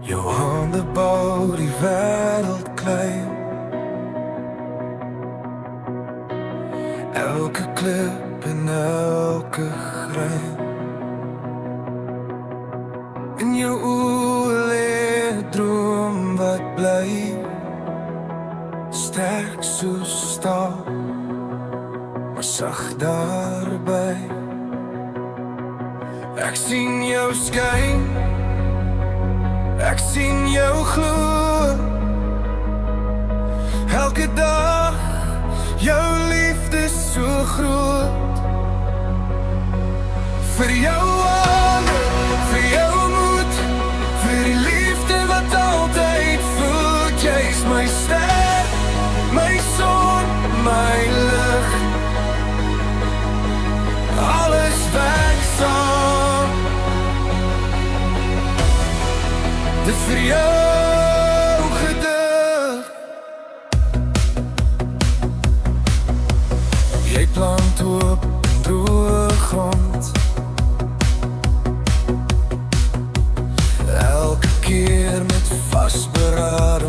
Jou hande bou die wêreld klein. Elke klip en elke grein. In jou oë lê 'n droom wat bly, sterk soos staal, maar sag daarby. Ek sien jou skyn, ek sien jou glo. Elke dag, jou liefde so groot. Vir jou hande, vir jou moed, vir die liefde wat altyd voed. Jy's my ster, my son, my lig. Alles werk saam. Dis vir jou gedig. Jy plant op in droë grond. Elke keer met vasberade